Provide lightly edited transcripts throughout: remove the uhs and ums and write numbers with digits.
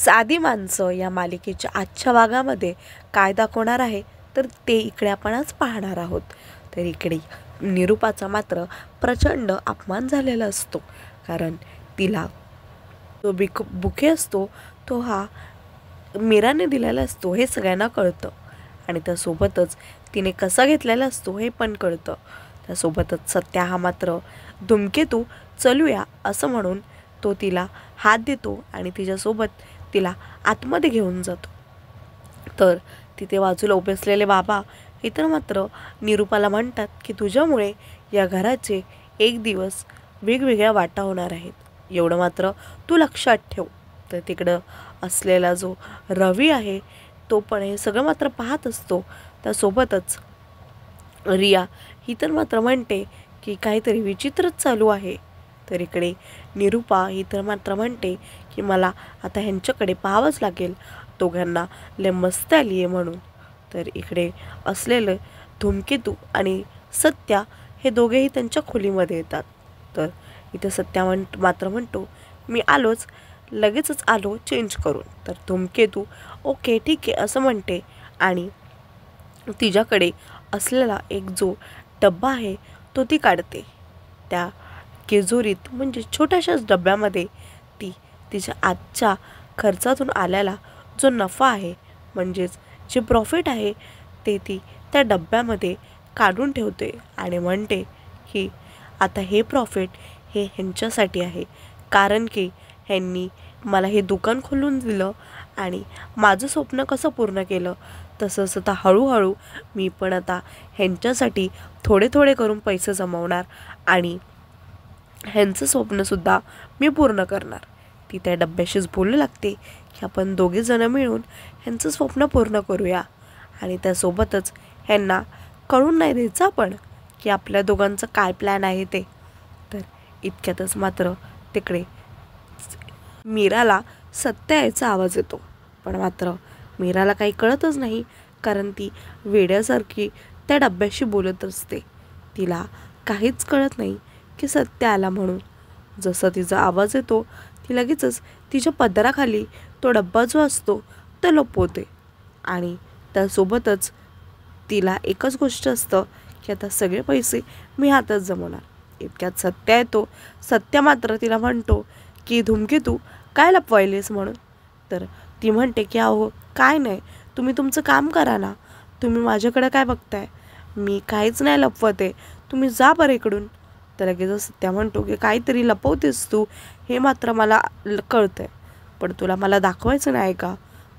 साधी माणसं या मालिकेच्या आजच्या भागामध्ये काय दाखवणार आहे तर ते इकडे आपण आज पाहणार आहोत। तर इकडे निरूपाचा मात्र प्रचंड अपमान झालेला असतो, कारण तिला तो बुके असतो तो हा मीराने दिलेला असतो हे सगळ्यांना कळतं, आणि त्यासोबतच तिने कसा घेतलेला असतो हे पण कळतं। त्यासोबतच सत्या हा मात्र धूमकेतू चलूया असं म्हणून तो तिला हात देतो आणि तिच्यासोबत तिला आतमध्ये घेऊन जातो। तर तिथे बाजूला उभे असलेले बाबा इतर मात्र निरूपाला म्हणतात की तुझ्यामुळे या घराचे एक दिवस वेगवेगळ्या वाटा होणार आहेत, एवढं मात्र तू लक्षात ठेव। तर तिकडं असलेला जो रवी आहे तो पण हे सगळं मात्र पाहत असतो। त्यासोबतच रिया ही तर मात्र म्हणते की काहीतरी विचित्रच चालू आहे। तर इकडे निरूपा ही तर मात्र म्हणते की मला आता ह्यांच्याकडे पाहावंच लागेल, दोघांना लय मस्ती आली आहे म्हणून। तर इकडे असलेलं धूमकेतू आणि सत्या हे दोघेही त्यांच्या खोलीमध्ये येतात। तर इथे सत्या मात्र म्हणतो मी आलोच, लगेचच आलो चेंज करून। तर धूमकेतू ओके ठीक आहे असं म्हणते आणि तिच्याकडे असलेला एक जो डब्बा आहे तो ती काढते। त्या केजोरीत म्हणजे छोट्याशाच डब्यामध्ये ती तिच्या आजच्या खर्चातून आलेला जो नफा आहे म्हणजेच जे प्रॉफिट आहे ते ती त्या डब्यामध्ये काढून ठेवते आणि म्हणते की आता हे प्रॉफिट हे ह्यांच्यासाठी आहे, कारण की ह्यांनी मला हे दुकान खोलून दिलं आणि माझं स्वप्न कसं पूर्ण केलं तसंच आता हळूहळू मी पण आता ह्यांच्यासाठी थोडे थोडे करून पैसे जमवणार आणि ह्यांचं स्वप्नसुद्धा मी पूर्ण करणार। ती त्या डब्याशीच बोलू लागते की आपण दोघे जण मिळून ह्यांचं स्वप्न पूर्ण करूया आणि त्यासोबतच ह्यांना कळून नाही द्यायचं आपण की आपल्या दोघांचं काय प्लॅन आहे ते। तर इतक्यातच मात्र तिकडे मीराला सत्य यायचा आवाज येतो, पण मात्र मीराला काही कळतच नाही, कारण ती वेड्यासारखी त्या डब्याशी बोलत असते। तिला काहीच कळत नाही की सत्य आला म्हणून। जसा तिचा आवाज येतो ती लगेचच तिच्या पदराखाली तो डब्बा जो असतो तो लपवते आणि त्यासोबतच तिला एकच गोष्ट असतं की आता सगळे पैसे मी हातात जमवणार। इतक्यात सत्य येतो। सत्य मात्र तिला म्हणतो की धूमकेतू काय लपवायलेस म्हणून। तर ती म्हणते की अहो काय नाही, तुम्ही तुमचं काम करा ना, तुम्ही माझ्याकडे काय बघताय, मी काहीच नाही लपवते, तुम्ही जा बरं इकडून। तर लगेचच सत्या म्हणतो की काहीतरी लपवतेस तू हे मात्र मला कळतंय, पण तुला मला दाखवायचं नाही का।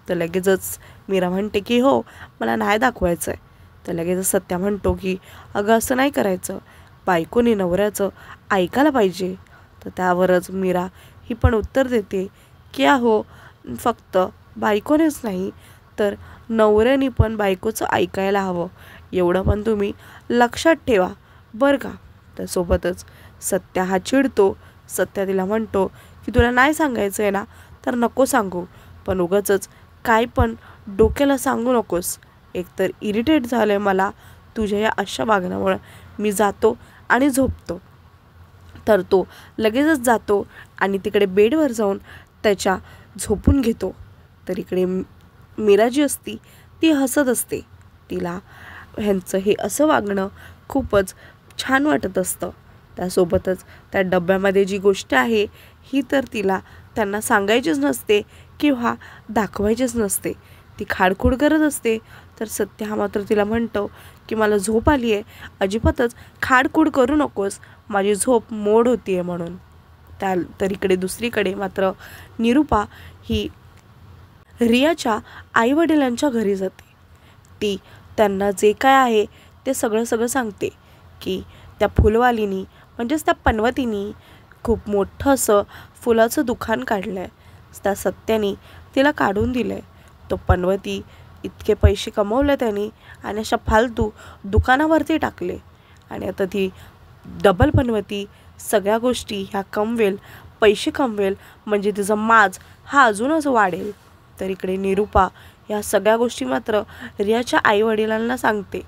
तर लगेचच मीरा म्हणते की हो मला नाही दाखवायचं आहे। तर लगेचच सत्या म्हणतो की अगं असं नाही करायचं, बायकोने नवऱ्याचं ऐकायला पाहिजे। तर त्यावरच मीरा ही पण उत्तर देते की अहो फक्त बायकोनेच नाही तर नवऱ्याने पण बायकोचं ऐकायला हवं, एवढं पण तुम्ही लक्षात ठेवा बरं का। त्यासोबतच सत्या हा चिडतो। सत्या तिला म्हणतो की तुला नाही सांगायचं आहे ना तर नको सांगू, पण उगाचच काय पण डोक्याला सांगू नकोस, एकतर इरिटेट झालं आहे मला तुझ्या या अशा वागण्यामुळे, मी जातो आणि झोपतो। तर तो लगेचच जातो आणि तिकडे बेडवर जाऊन त्याच्या झोपून घेतो। तर इकडे मीरा जी असती ती हसत असते, तिला ह्यांचं हे असं वागणं खूपच छान वाटत असतं। त्यासोबतच त्या डब्यामध्ये जी गोष्ट आहे ही तर तिला त्यांना सांगायचीच नसते किंवा दाखवायचीच नसते, ती खाडखुड करत असते। तर सत्य हा मात्र तिला म्हणतो की मला झोप आली आहे, अजिबातच खाडखुड करू नकोस, माझी झोप मोड होती आहे म्हणून। तर इकडे दुसरीकडे मात्र निरूपा ही रियाच्या आईवडिलांच्या घरी जाते। ती त्यांना जे काय आहे ते सगळं सांगते की त्या फुलवालीनी म्हणजेच त्या पनवतीनी खूप मोठं असं फुलाचं दुकान काढलं आहे, त्या सत्याने तिला काढून दिलं आहे। तो पनवती इतके पैसे कमवले त्यांनी आणि अशा फालतू दुकानावरती टाकले आणि आता ती डबल पनवती सगळ्या गोष्टी ह्या कमवेल, पैसे कमवेल, म्हणजे तिचा माज हा अजूनच वाढेल। तर इकडे निरूपा ह्या सगळ्या गोष्टी मात्र रियाच्या आईवडिलांना सांगते,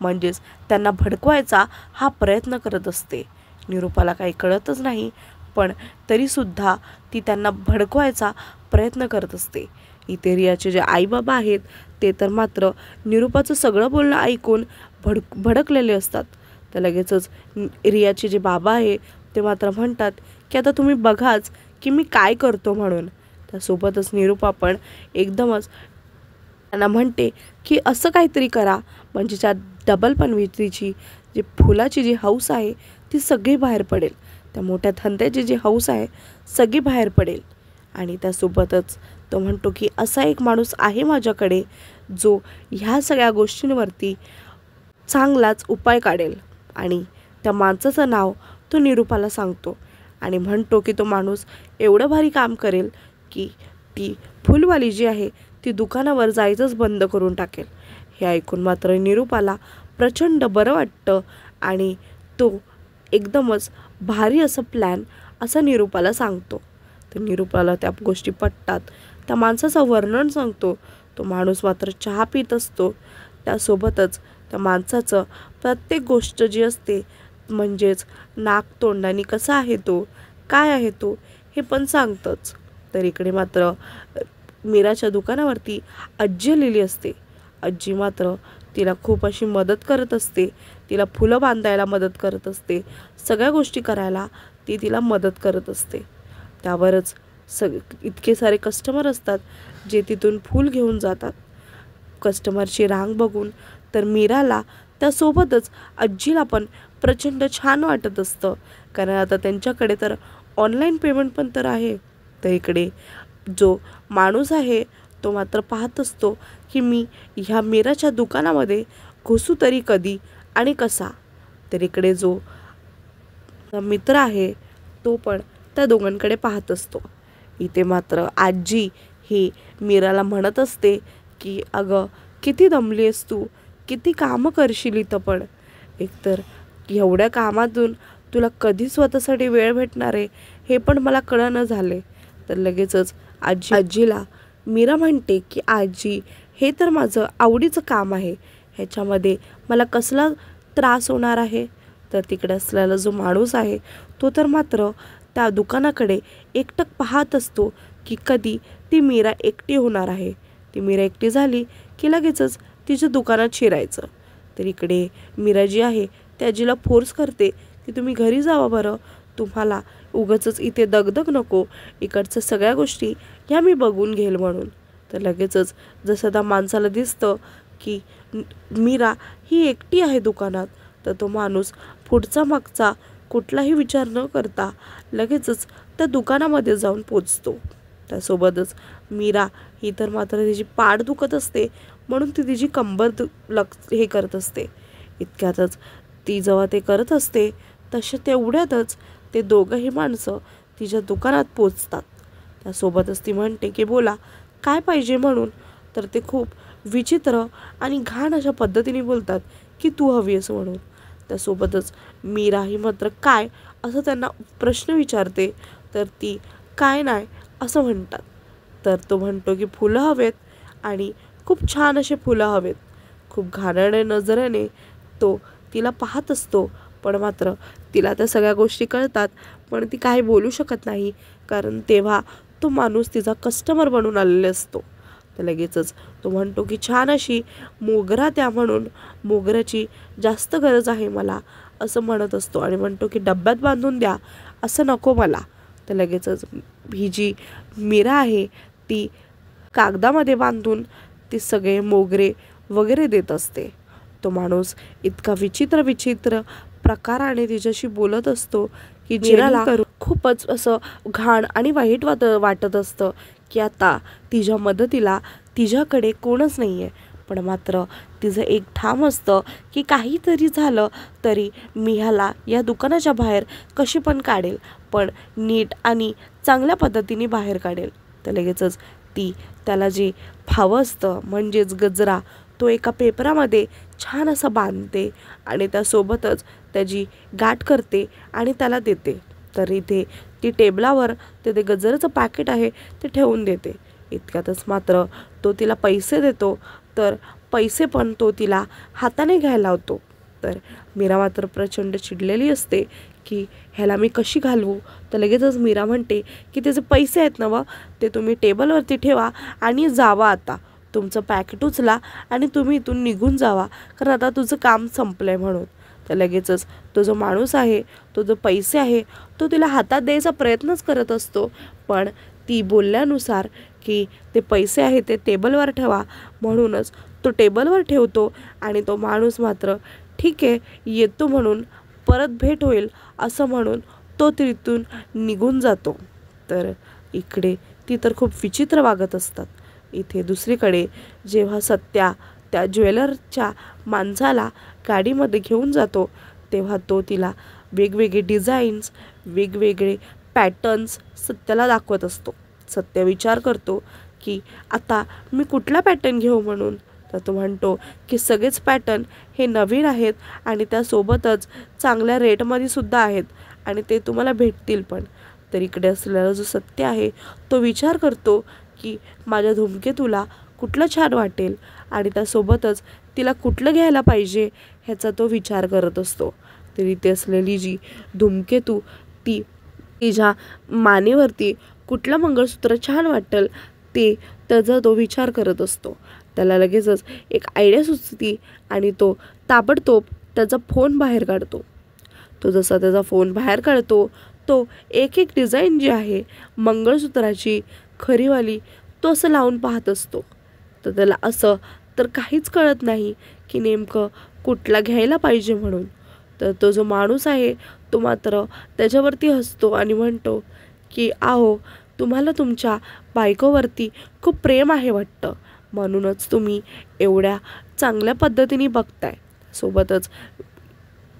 म्हणजेच त्यांना भडकवायचा हा प्रयत्न करत असते। निरूपाला काही कळतच नाही, पण तरीसुद्धा ती त्यांना भडकवायचा प्रयत्न करत असते. इथे रियाचे जे आईबाबा आहेत ते तर मात्र निरूपाचं सगळं बोलणं ऐकून भडकलेले असतात. तर लगेचच रियाचे जे बाबा आहे ते मात्र म्हणतात की आता तुम्ही बघाच की मी काय करतो म्हणून. त्यासोबतच निरूपा पण एकदमच त्यांना म्हणते की असं काहीतरी करा म्हणजे ज्या डबल पनवेतीची जी फुलाची जी हौस आहे ती सगळी बाहेर पडेल, त्या मोठ्या धंद्याची जी हौस आहे सगळी बाहेर पडेल. आणि त्यासोबतच तो म्हणतो की असा एक माणूस आहे माझ्याकडे जो ह्या सगळ्या गोष्टींवरती चांगलाच उपाय काढेल. आणि त्या माणसाचं नाव तो निरूपाला सांगतो आणि म्हणतो की तो माणूस एवढं भारी काम करेल की ती फुलवाली जी आहे ती दुकानावर जायचंच बंद करून टाकेल. हे ऐकून मात्र निरूपाला प्रचंड बरं वाटतं आणि तो एकदमच भारी असं प्लॅन असा निरूपाला सांगतो. तर निरूपाला त्या गोष्टी पटतात. त्या माणसाचं वर्णन सांगतो. तो माणूस मात्र चहा पित असतो. त्यासोबतच त्या माणसाचं प्रत्येक गोष्ट जी असते म्हणजेच नाक तोंडाने कसा आहे तो, काय आहे तो, हे पण सांगतंच. तर इकडे मात्र मीराच्या दुकानावरती आजी आलेली असते. आजी मात्र तिला खूप अशी मदत करत असते. तिला फुलं बांधायला मदत करत असते. सगळ्या गोष्टी करायला ती तिला मदत करत असते. त्यावरच इतके सारे कस्टमर असतात जे तिथून फूल घेऊन जातात. कस्टमरची रांग बघून तर मीराला त्यासोबतच आजीला पण प्रचंड छान वाटत असतं, कारण आता त्यांच्याकडे तर ऑनलाईन पेमेंट पण तर आहे. तर इकडे जो माणूस आहे तो मात्र पाहत असतो की मी ह्या मीराच्या दुकानामध्ये घुसू तरी कधी आणि कसा. तर इकडे जो मित्र आहे तो पण त्या दोघांकडे पाहत असतो. इथे मात्र आजी ही मीराला म्हणत असते की अगं किती दमली आहेस तू, किती कामं करशील इथं, पण एकतर एवढ्या कामातून तुला कधी स्वतःसाठी वेळ भेटणार आहे हे पण मला कळेना झाले. तर लगेचच आजीला मीरा म्हणते की आजी हे तर माझं आवडीचं काम आहे, ह्याच्यामध्ये मला कसला त्रास होणार आहे. तर तिकडे असलेला जो माणूस आहे तो तर मात्र त्या दुकानाकडे एकटक पाहत असतो की कधी ती मीरा एकटी होणार आहे. ती मीरा एकटी झाली की लगेचच तिच्या दुकानात शिरायचं. तर इकडे मीरा जी आहे त्या आजीला फोर्स करते की तुम्ही घरी जावा बरं, तुम्हाला उगाचच इथे दगदग नको, इकडच्या सगळ्या गोष्टी ह्या मी बघून घेईल म्हणून. तर लगेचच जसं त्या माणसाला दिसतं की मीरा ही एकटी आहे दुकानात, तर तो माणूस पुढचा मागचा कुठलाही विचार न करता लगेचच त्या दुकानामध्ये जाऊन पोचतो. त्यासोबतच मीरा ही तर मात्र तिची पाठ दुखत असते म्हणून ती तिची कंबर हे करत असते. इतक्यातच ती जेव्हा ते करत असते तेवढ्यातच ते दोघंही माणसं तिच्या दुकानात पोचतात. त्यासोबतच ती म्हणते की बोला काय पाहिजे म्हणून. तर ते खूप विचित्र आणि घाण अशा पद्धतीने बोलतात की तू हवी आहेस म्हणून. त्यासोबतच मीरा ही मात्र काय असं त्यांना प्रश्न विचारते, तर ती काय नाही असं म्हणतात. तर तो म्हणतो की फुलं हवेत आणि खूप छान असे फुलं हवेत. खूप घाणेरड्या नजरेने तो तिला पाहत असतो, पण मात्र तिला त्या सगळ्या गोष्टी कळतात, पण ती काही बोलू शकत नाही कारण तेव्हा तो माणूस तिचा कस्टमर बनून आलेला असतो. तर लगेचच तो म्हणतो की छान अशी मोगरा द्या म्हणून, मोगऱ्याची जास्त गरज आहे मला असं म्हणत असतो आणि म्हणतो की डब्यात बांधून द्या असं नको मला. तर लगेचच ही जी मीरा आहे ती कागदामध्ये बांधून ती सगळे मोगरे वगैरे देत असते. तो माणूस इतका विचित्र प्रकाराने तिच्याशी बोलत असतो की मीराला खूपच असं घाण आणि वाईट वाटत असतं की आता तिच्या मदतीला तिच्याकडे कोणच नाही आहे. पण मात्र तिचं एक ठाम असतं की काहीतरी झालं तरी मी ह्याला या दुकानाच्या बाहेर कशी पण काढेल, पण नीट आणि चांगल्या पद्धतीने बाहेर काढेल. तर लगेचच ती त्याला जे फावं असतं म्हणजेच गजरा तो एका पेपरामध्ये छान असं बांधते आणि त्यासोबतच त्याची गाठ करते आणि त्याला देते. तर इथे ती टेबलावर ते गजराचं पॅकेट आहे ते ठेवून देते. इतक्यातच मात्र तो तिला पैसे देतो, तर पैसे पण तो तिला हाताने घ्यायला लावतो. तर मीरा मात्र प्रचंड चिडलेली असते की ह्याला मी कशी घालवू. तर लगेचच मीरा म्हणते की त्याचे पैसे आहेत ना व ते तुम्ही टेबलवरती ठेवा आणि जावा आता. तुमचं पॅकेट उचला आणि तुम्ही इथून निघून जावा, कारण आता तुझं काम संपलं आहे म्हणून. तर लगेचच तो जो माणूस आहे, तो जो पैसे आहे तो तिला हातात द्यायचा प्रयत्नच करत असतो, पण ती बोलल्यानुसार की ते पैसे आहे ते टेबलवर ठेवा म्हणूनच तो टेबलवर ठेवतो. आणि तो माणूस मात्र ठीक आहे येतो म्हणून, परत भेट होईल असं म्हणून तो तिथून निघून जातो. तर इकडे ती तर खूप विचित्र वागत असतात. इथे दुसरीकडे जेव्हा सत्या त्या ज्वेलरच्या माणसाला गाडीमध्ये घेऊन जातो तेव्हा तो तिला वेगवेगळे डिझाईन्स, वेगवेगळे पॅटर्न्स सत्याला दाखवत असतो. सत्य विचार करतो की आता मी कुठला पॅटर्न घेऊ म्हणून. तर तो म्हणतो की सगळेच पॅटर्न हे नवीन आहेत आणि त्यासोबतच चांगल्या रेटमध्ये सुद्धा आहेत आणि ते तुम्हाला भेटतील पण. तर इकडे असलेला जो सत्य आहे तो विचार करतो की माझ्या धूमकेतूला कुठलं छान वाटेल आणि त्यासोबतच तिला कुठलं घ्यायला पाहिजे ह्याचा तो विचार करत असतो. तर इथे असलेली जी धूमकेतू ती तिच्या मानेवरती कुठलं मंगळसूत्र छान वाटेल ते त्याचा तो विचार करत असतो. त्याला लगेचच एक आयडिया सुचते आणि तो ताबडतोब त्याचा फोन बाहेर काढतो. तो जसा त्याचा फोन बाहेर काढतो तो एक एक डिझाईन जी आहे मंगळसूत्राची खरीवाली तो असं लावून पाहत असतो. तर त्याला असं तर काहीच कळत नाही की नेमकं कुठला घ्यायला पाहिजे म्हणून. तर तो जो माणूस आहे तो मात्र त्याच्यावरती हसतो आणि म्हणतो की आहो तुम्हाला तुमच्या बायकोवरती खूप प्रेम आहे वाटतं, म्हणूनच तुम्ही एवढ्या चांगल्या पद्धतीने बघताय. सोबतच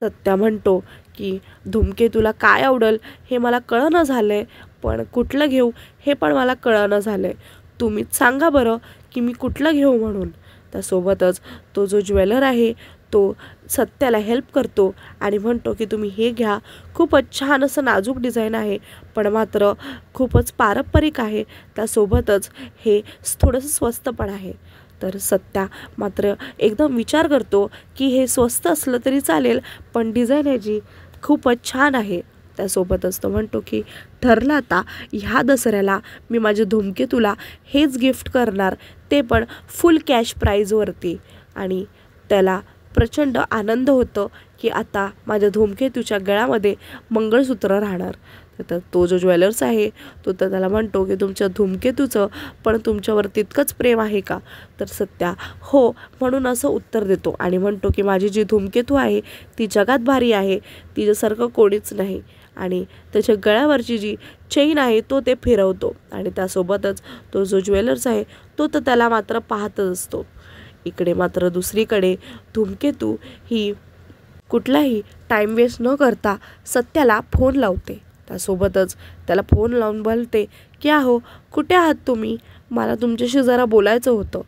सत्या म्हणतो की धूमकेतूला काय आवडेल हे मला कळणं झालं आहे, पण कुठलं घेऊ हे पण मला कळणं झालं आहे. तुम्हीच सांगा बरं की मी कुठलं घेऊ म्हणून. त्यासोबतच तो जो ज्वेलर आहे तो सत्याला हेल्प करतो आणि म्हणतो की तुम्ही हे घ्या, खूपच छान असं नाजूक डिझाईन आहे पण मात्र खूपच पारंपरिक आहे, त्यासोबतच हे थोडंसं स्वस्त पण आहे. तर सत्या मात्र एकदम विचार करतो की हे स्वस्त असलं तरी चालेल पण डिझाईन ह्याची खूपच छान आहे. त्यासोबतच तो म्हणतो की ठरलं आता ह्या दसऱ्याला मी माझ्या धूमकेतूला हेच गिफ्ट करणार, ते पण फुल कॅश प्राईजवरती. आणि त्याला प्रचंड आनंद होतो की आता माझ्या धूमकेतूच्या गळ्यामध्ये मंगळसूत्र राहणार. तर तो जो ज्वेलर्स आहे तो तर त्याला म्हणतो की तुमच्या धूमकेतूचं पण तुमच्यावर तितकंच प्रेम आहे का. तर सत्या हो म्हणून असं उत्तर देतो आणि म्हणतो की माझी जी धूमकेतू आहे ती जगात भारी आहे, तिच्यासारखं कोणीच नाही. आणि त्याच्या गळ्यावरची जी चेन आहे तो ते फिरवतो आणि त्यासोबतच तो जो ज्वेलर्स आहे तो तर त्याला मात्र पाहतच असतो. इकडे मात्र दुसरीकडे धूमकेतू ही कुठलाही टाईम वेस्ट न करता सत्याला फोन लावते. त्यासोबतच त्याला फोन लावून बोलते की आहो कुठे आहात तुम्ही, मला तुमच्याशी जरा बोलायचं होतं.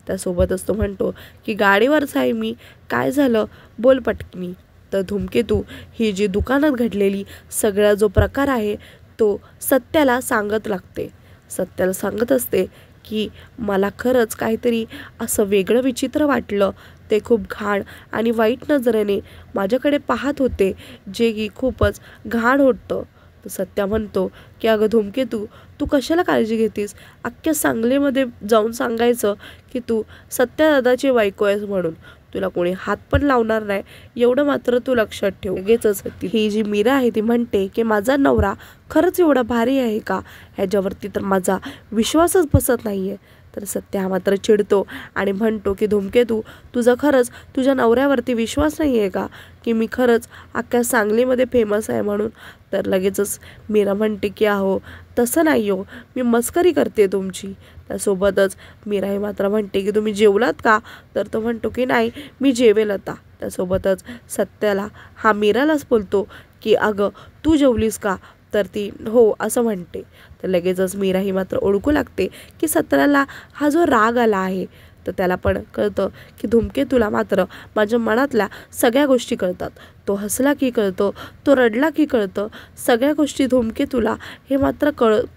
त्यासोबतच तो म्हणतो की गाडीवरच आहे मी, काय झालं बोल पटकनी. तर धूमकेतू ही जी दुकानात घडलेली सगळा जो प्रकार आहे तो सत्याला सांगत लागते. सत्याला सांगत असते की मला खरंच काहीतरी असं वेगळं विचित्र वाटलं, ते खूप घाण आणि वाईट नजरेने माझ्याकडे पाहत होते, जे की खूपच घाण होतं. तर सत्या म्हणतो की अगं धूमकेतू तू कशाला काळजी घेतीस, अख्ख्या सांगलीमध्ये जाऊन सांगायचं की तू सत्या दादाची बायको आहेस म्हणून, तुला कोणी हात पण लावणार नाही, एवढं मात्र तू लक्षात ठेव. लगेचच ही जी मीरा आहे ती म्हणते की माझा नवरा खरंच एवढा भारी आहे का, ह्याच्यावरती तर माझा विश्वासच बसत नाही आहे. तर सत्या मात्र चिडतो आणि म्हणतो की धूमकेतू तुझा खरंच तुझ्या नवऱ्यावरती विश्वास नाही आहे का, की मी खरंच अख्ख्या सांगलीमध्ये फेमस आहे म्हणून. तर लगेचच मीरा म्हणते की अहो तसं नाही हो, मी मस्करी करते तुमची. त्यासोबतच मीरा ही मात्र म्हणते की तुम्ही जेवलात का. तर तो म्हणतो की नाही मी जेवेल आता. त्यासोबतच सत्याला हा मीरालाच बोलतो की अगं तू जेवलीस का. तर ती हो असं म्हणते. तर लगेचच मीरा ही मात्र ओळखू लागते की सत्याला हा जो राग आला आहे तर त्याला पण कळतं की धूमकेतूला मात्र माझ्या मनातल्या सगळ्या गोष्टी कळतात. तो हसला की कळतं, तो रडला की कळतं, सगळ्या गोष्टी धूमकेतूला हे मात्र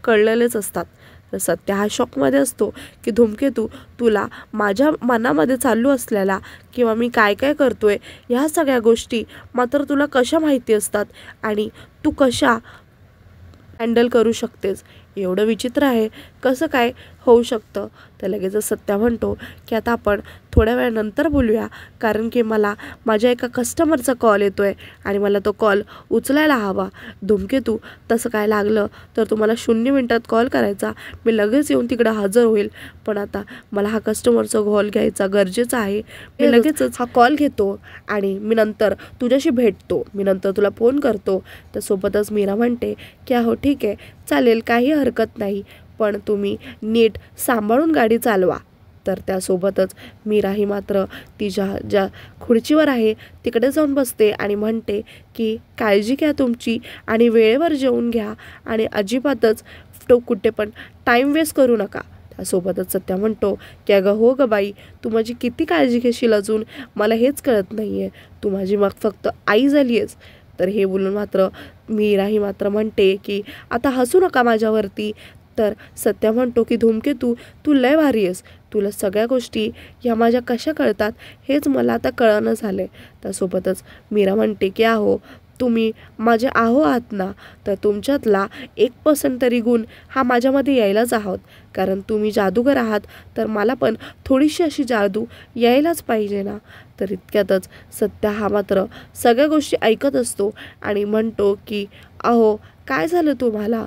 कळलेलेच असतात. तर सत्या हा शॉकमध्ये असतो की धूमकेतू, तुला माझ्या मनामध्ये चालू असलेला किंवा मी काय काय करतोय ह्या सगळ्या गोष्टी मात्र तुला कशा माहिती असतात आणि तू कशा हँडल करू शकतेस, एवढं विचित्र आहे, कसं काय होऊ शकतं. तर लगेचच सत्या म्हणतो की आता आपण थोड्या वेळानंतर बोलूया, कारण की मला माझ्या एका कस्टमरचा कॉल येतो आहे आणि मला तो कॉल उचलायला हवा. धूमकेतू, तसं काय लागलं तर तुम्हाला 0 मिनिटात कॉल करायचा, मी लगेच येऊन तिकडे हजर होईल. पण आता मला हा कस्टमरचा कॉल घ्यायचा गरजेचा आहे. मी लगेचच हा कॉल घेतो आणि मी नंतर तुझ्याशी भेटतो, मी नंतर तुला फोन करतो. त्यासोबतच मीरा म्हणते की हो ठीक आहे, चालेल, काही हरकत नाही, पण तुम्ही नीट सांभाळून गाडी चालवा. तर त्यासोबतच मीराही मात्र तिच्या ज्या खुर्चीवर आहे तिकडे जाऊन बसते आणि म्हणते की काळजी घ्या तुमची आणि वेळेवर जेवून घ्या आणि अजिबातच कुठे पण टाईम वेस्ट करू नका. त्यासोबतच सत्या म्हणतो की अगं हो गं बाई, तू माझी किती काळजी घेशील अजून, मला हेच कळत नाही आहे, तू माझी मग फक्त आई झाली आहेस. तर हे बोलून मात्र मीराही मात्र म्हणते की आता हसू नका माझ्यावरती. तर सत्या म्हणतो की धूमकेतू, तू लय भारी आहेस, तुला सगळ्या गोष्टी ह्या माझ्या कशा कळतात हेच मला आता कळणं झालं आहे. त्यासोबतच मीरा म्हणते की आहो, तुम्ही माझे आहो आहात ना, तर तुमच्यातला 1% तरी गुण हा माझ्यामध्ये यायलाच आहोत, कारण तुम्ही जादूगर आहात, तर मला पण थोडीशी अशी जादू यायलाच पाहिजे ना. तर इतक्यातच सत्या हा मात्र सगळ्या गोष्टी ऐकत असतो आणि म्हणतो की अहो काय झालं तुम्हाला.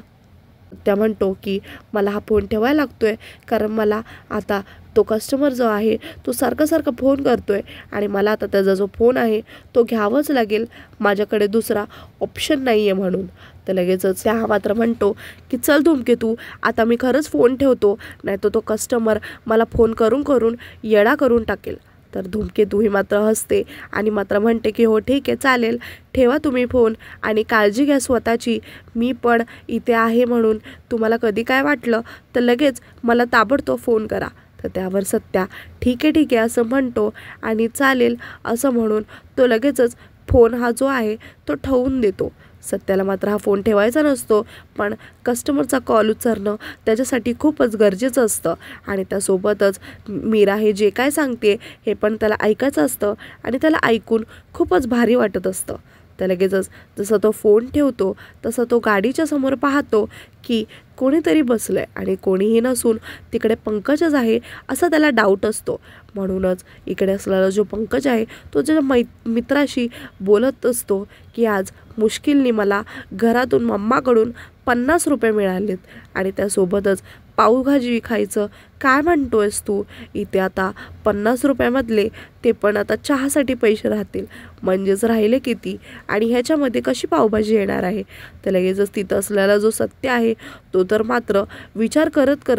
त्या म्हणतो की मला हा फोन ठेवायला लागतोय, कारण मला आता तो कस्टमर जो आहे तो सारखा फोन करतोय आणि मला आता त्याचा जो फोन आहे तो घ्यावाच लागेल, माझ्याकडे दुसरा ऑप्शन नाही आहे म्हणून. तर लगेचच त्या मात्र म्हणतो की चल धूमकेतू, आता मी खरंच फोन ठेवतो, नाही तर तो कस्टमर मला फोन करून करून येडा करून टाकेल. तर धूमकेतू ही मात्र हसते आणि मात्र म्हणते की हो ठीक आहे, चालेल, ठेवा तुम्ही फोन आणि काळजी घ्या स्वतःची, मी पण इथे आहे म्हणून तुम्हाला कधी काय वाटलं तर लगेच मला ताबडतोब फोन करा. तर त्यावर सत्या ठीक आहे असं म्हणतो आणि चालेल असं म्हणून तो लगेचच फोन हा जो आहे तो ठेवून देतो. सत्याला मात्र हा फोन ठेवायचा नसतो, पण कस्टमरचा कॉल उचलणं त्याच्यासाठी खूपच गरजेचं असतं आणि त्यासोबतच मीरा हे जे काय सांगते हे पण त्याला ऐकायचं असतं आणि त्याला ऐकून खूपच भारी वाटत असतं. तर लगेचच जसं तो फोन ठेवतो तसं तो गाडीच्या समोर पाहतो की कोणीतरी बसलं आहे आणि कोणीही नसून तिकडे पंकजच आहे असा त्याला डाऊट असतो. म्हणूनच इकडे असलेला जो पंकज आहे तो त्याच्या मित्राशी बोलत असतो की आज मुश्किलने मला घरातून मम्माकडून 50 रुपये मिळालेत आणि त्यासोबतच पावभाजी खायचं काय म्हणतोयस तू, इथे आता 50 रुपयामधले ते पण आता चहासाठी पैसे राहतील, म्हणजेच राहिले किती आणि ह्याच्यामध्ये कशी पावभाजी येणार आहे. तर लगेचच तिथं असलेला जो सत्य आहे तो तर मात्र विचार करत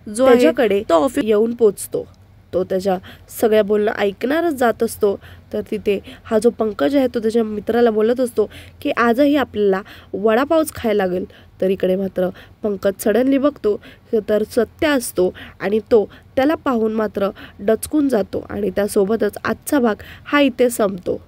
जो त्याच्याकडे तो ऑफिस येऊन पोचतो. तो त्याच्या सगळ्या बोलणं ऐकणारच जात असतो. तर तिथे हा जो पंकज आहे तो त्याच्या मित्राला बोलत असतो की आजही आपल्याला वडापावच खायला लागेल. तर इकडे मात्र पंकज सडनली बघतो तर सत्य असतो आणि तो त्याला पाहून मात्र डचकून जातो आणि त्यासोबतच आजचा भाग हा इथे संपतो.